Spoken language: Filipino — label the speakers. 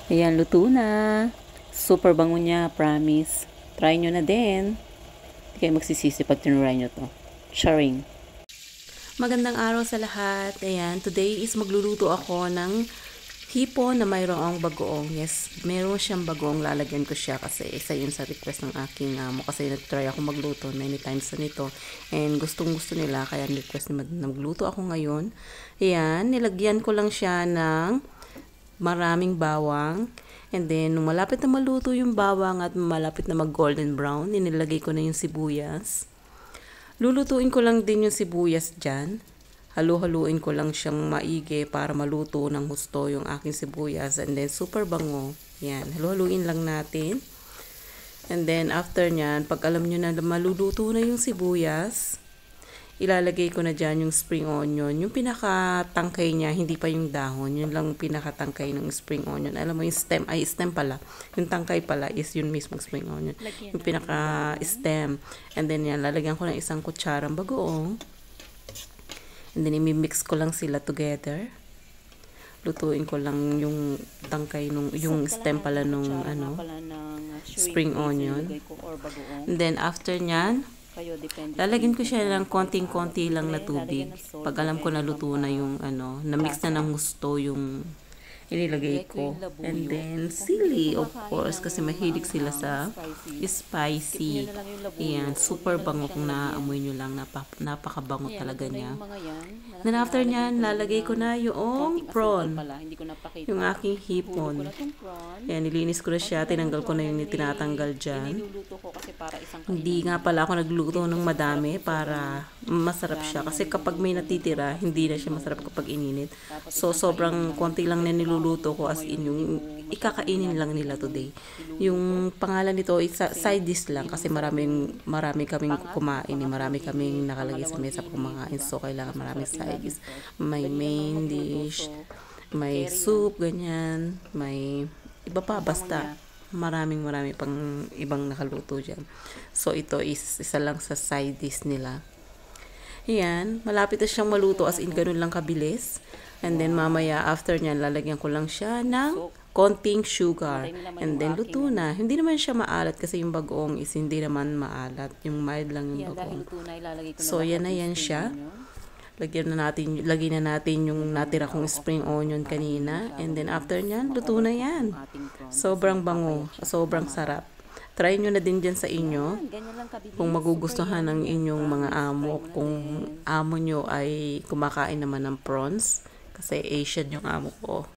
Speaker 1: Ayan, luto na. Super bango niya, promise. Try nyo na din. Hindi kayo magsisisi pag tinry nyo to. Charing. Magandang araw sa lahat. Ayan, today is magluluto ako ng hipon na mayroong bagoong. Yes, meron siyang bagoong. Lalagyan ko siya kasi isa yun sa request ng aking amo. Kasi nag-try ako magluto many times na nito. And gustong gusto nila. Kaya request na magluto ako ngayon. Ayan, nilagyan ko lang siya ng maraming bawang. And then, nung malapit na maluto yung bawang at malapit na mag-golden brown, inilagay ko na yung sibuyas. Lulutuin ko lang din yung sibuyas dyan. Halu-haluin ko lang siyang maigi para maluto ng husto yung aking sibuyas. And then, super bango. Yan, halu-haluin lang natin. And then, after nyan, pag alam nyo na maluluto na yung sibuyas, ilalagay ko na dyan yung spring onion. Yung pinakatangkay niya, hindi pa yung dahon. Yun lang pinakatangkay ng spring onion. Alam mo yung stem, ay stem pala. Yung tangkay pala is yun mismo spring onion. Yung pinaka-stem. And then yan, lalagyan ko ng isang kutsarang bagoong. And then imimix ko lang sila together. Lutuin ko lang yung tangkay nung yung stem pala nung spring onion. And then after nyan, lalagyan ko siya ng konting-konti lang na tubig. Pag alam ko na luto na yung na-mix na ng gusto yung inilagay ko. And then, sili, of course, kasi mahilig sila sa spicy. Ayan, super bango kung naaamoy nyo lang. Napakabango talaga niya. Then after nyan, lalagay ko na yung prawn. Yung aking hipon. Ayan, nilinis ko na siya. Tinanggal ko na yung tinatanggal dyan. Hindi nga pala ako nagluto ng madami para masarap siya. Kasi kapag may natitira, hindi na siya masarap kapag ininit. So, sobrang konti lang na niluluto ko as in yung ikakainin lang nila today. Yung pangalan nito is side dish lang kasi marami kaming kumain. Marami kaming nakalagay sa mesa kumakain. So, kailangan maraming side dish. May main dish, may soup, ganyan. May iba pa, basta. Marami pang ibang nakaluto dyan. So, ito is isa lang sa side dish nila. Ayan, malapit na siyang maluto as in ganun lang kabilis. And then mamaya after nyan, lalagyan ko lang siya ng konting sugar. And then luto na. Hindi naman siya maalat kasi yung bagoong is hindi naman maalat. Yung mild lang yung bagoong. So, yan na yan siya. Lagyan na natin yung natira kong spring onion kanina. And then after nyan, luto na yan. Sobrang bango. Sobrang sarap. Try nyo na din dyan sa inyo. Kung magugustuhan ng inyong mga amo. Kung amo nyo ay kumakain naman ng prawns. Kasi Asian yung amo ko.